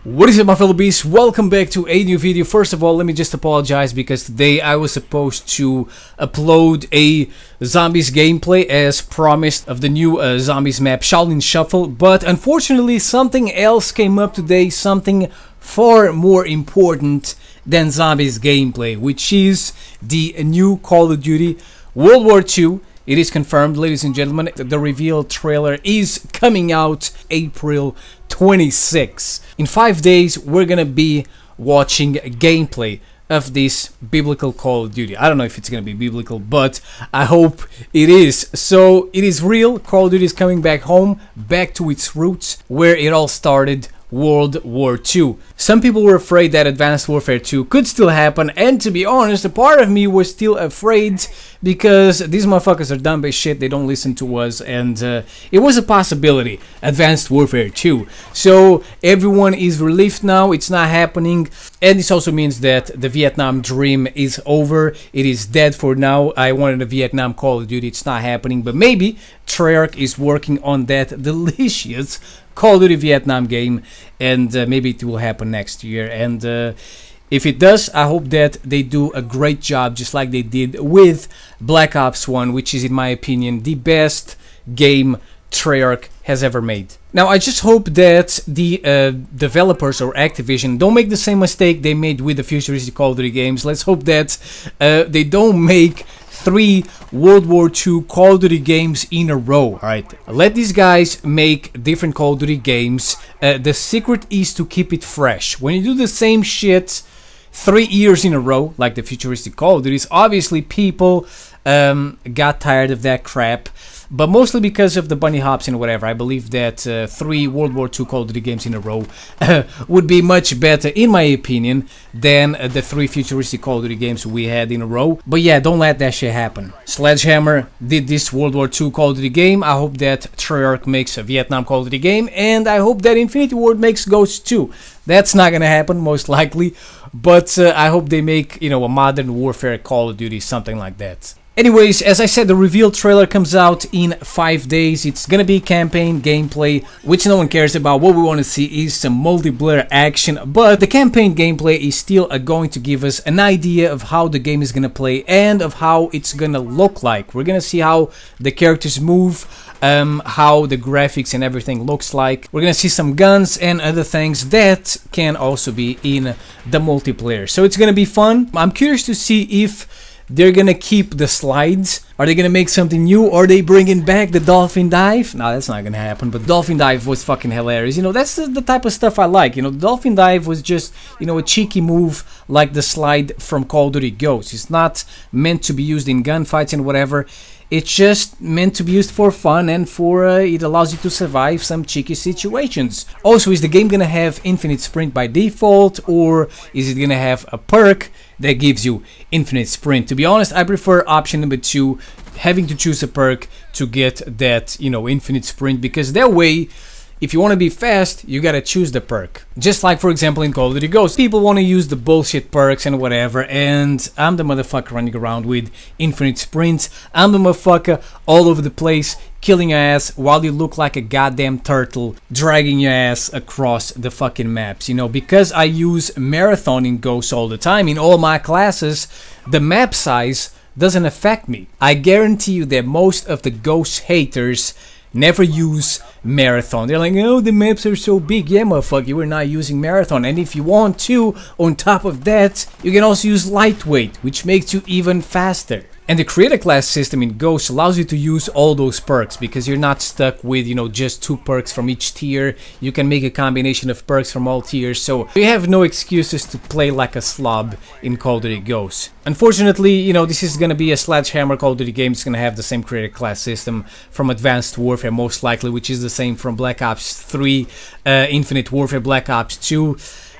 What is it, my fellow beasts? Welcome back to a new video. First of all, let me just apologize because today I was supposed to upload a zombies gameplay as promised of the new zombies map Shaolin Shuffle, but unfortunately something else came up today, something far more important than zombies gameplay, which is the new Call of Duty World War II. It is confirmed, ladies and gentlemen. The reveal trailer is coming out April 26. In 5 days, we're gonna be watching gameplay of this biblical Call of Duty. I don't know if it's gonna be biblical, but I hope it is. So it is real. Call of Duty is coming back home, back to its roots, where it all started. World War II. Some people were afraid that Advanced Warfare 2 could still happen, and to be honest, a part of me was still afraid because these motherfuckers are dumb as shit, they don't listen to us, and it was a possibility, Advanced Warfare 2. So everyone is relieved now, it's not happening, and this also means that the Vietnam dream is over, it is dead for now. I wanted a Vietnam Call of Duty, it's not happening, but maybe Treyarch is working on that delicious Call of Duty Vietnam game, and maybe it will happen next year. And if it does, I hope that they do a great job, just like they did with Black Ops 1, which is, in my opinion, the best game Treyarch has ever made. Now, I just hope that the developers or Activision don't make the same mistake they made with the futuristic Call of Duty games. Let's hope that they don't make 3 World War II Call of Duty games in a row. Alright, let these guys make different Call of Duty games. The secret is to keep it fresh. When you do the same shit 3 years in a row, like the futuristic Call of Duties, obviously people got tired of that crap. But mostly because of the bunny hops and whatever. I believe that 3 World War II Call of Duty games in a row would be much better, in my opinion, than the 3 futuristic Call of Duty games we had in a row. But yeah, don't let that shit happen. Sledgehammer did this World War II Call of Duty game. I hope that Treyarch makes a Vietnam Call of Duty game, and I hope that Infinity Ward makes Ghost 2. That's not gonna happen, most likely, but I hope they make, you know, a Modern Warfare Call of Duty, something like that. Anyways, as I said, the reveal trailer comes out in 5 days. It's gonna be campaign gameplay, which no one cares about. What we want to see is some multiplayer action, but the campaign gameplay is still going to give us an idea of how the game is gonna play and of how it's gonna look like. We're gonna see how the characters move, how the graphics and everything looks like. We're gonna see some guns and other things that can also be in the multiplayer. So it's gonna be fun. I'm curious to see if they're gonna keep the slides. Are they gonna make something new? Are they bringing back the dolphin dive? No, that's not gonna happen, but dolphin dive was fucking hilarious. You know, that's the type of stuff I like. You know, the dolphin dive was just, you know, a cheeky move like the slide from Call of Duty Ghosts. It's not meant to be used in gunfights and whatever. It's just meant to be used for fun and for it allows you to survive some cheeky situations. Also, is the game gonna have infinite sprint by default, or is it gonna have a perk that gives you infinite sprint? To be honest, I prefer option number 2, having to choose a perk to get that, you know, infinite sprint, because that way, if you want to be fast, you gotta choose the perk. Just like, for example, in Call of Duty Ghosts, people want to use the bullshit perks and whatever, and I'm the motherfucker running around with infinite sprints. I'm the motherfucker all over the place, killing your ass while you look like a goddamn turtle, dragging your ass across the fucking maps. You know, because I use marathon in Ghosts all the time, in all my classes, the map size doesn't affect me. I guarantee you that most of the Ghost haters never use marathon. They're like, oh, the maps are so big. Yeah, motherfucker, you are not using marathon. And if you want to, on top of that, you can also use lightweight, which makes you even faster. And the creator class system in Ghost allows you to use all those perks, because you're not stuck with, you know, just 2 perks from each tier. You can make a combination of perks from all tiers, so you have no excuses to play like a slob in Call of Duty Ghosts. Unfortunately, you know, this is gonna be a Sledgehammer Call of Duty game. It's gonna have the same creator class system from Advanced Warfare, most likely, which is the same from Black Ops 3, Infinite Warfare, Black Ops 2.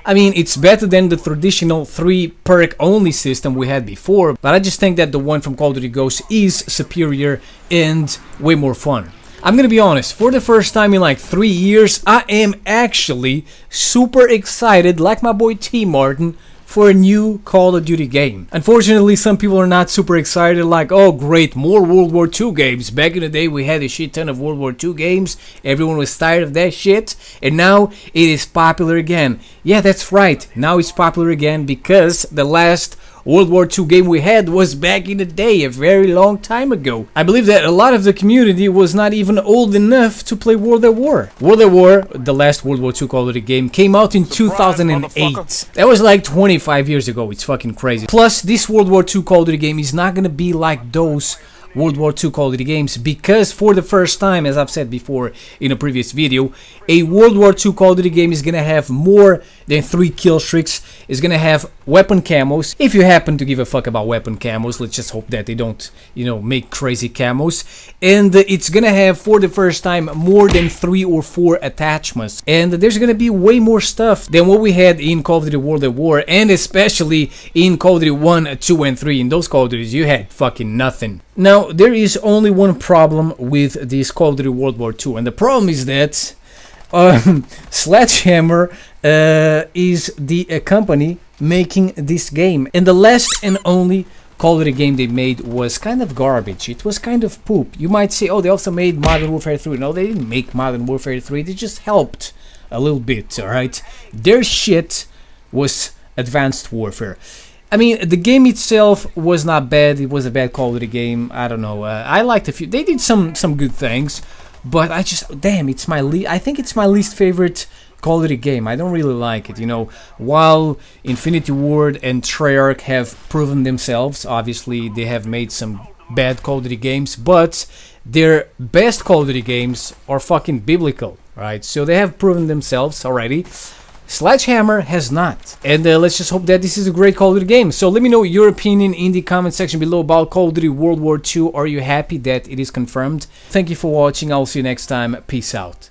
I mean, it's better than the traditional 3 perk only system we had before, but I just think that the one from Call of Duty Ghosts is superior and way more fun. I'm gonna be honest, for the first time in like 3 years, I am actually super excited, like my boy T. Martin, for a new Call of Duty game. Unfortunately, some people are not super excited, like, oh great, more World War II games. Back in the day we had a shit ton of World War II games, everyone was tired of that shit, and now it is popular again. Yeah, that's right, now it's popular again because the last World War II game we had was back in the day, a very long time ago. I believe that a lot of the community was not even old enough to play World at War. World at War, the last World War II Call of Duty game, came out in 2008. That was like 25 years ago, it's fucking crazy. Plus, this World War II Call of Duty game is not gonna be like those World War II Call of Duty games, because for the first time, as I've said before in a previous video, a World War II Call of Duty game is gonna have more than 3 kill streaks, is gonna have weapon camos. If you happen to give a fuck about weapon camos, let's just hope that they don't, you know, make crazy camos. And it's gonna have, for the first time, more than 3 or 4 attachments. And there's gonna be way more stuff than what we had in Call of Duty World at War, and especially in Call of Duty 1, 2, and 3. In those Call of Duties, you had fucking nothing. Now, there is only one problem with this Call of Duty World War II, and the problem is that Sledgehammer is the company making this game, and the last and only Call of Duty game they made was kind of garbage. It was kind of poop. You might say, oh, they also made Modern Warfare 3. No, they didn't make Modern Warfare 3, they just helped a little bit, alright? Their shit was Advanced Warfare. I mean, the game itself was not bad. It was a bad Call of Duty game. I don't know. I liked a few. They did some good things, but I just, damn, it's my I think it's my least favorite Call of Duty game. I don't really like it, you know. While Infinity Ward and Treyarch have proven themselves, obviously they have made some bad Call of Duty games, but their best Call of Duty games are fucking biblical, right? So they have proven themselves already. Sledgehammer has not, and let's just hope that this is a great Call of Duty game. So let me know your opinion in the comment section below about Call of Duty World War II. Are you happy that it is confirmed? Thank you for watching. I'll see you next time. Peace out.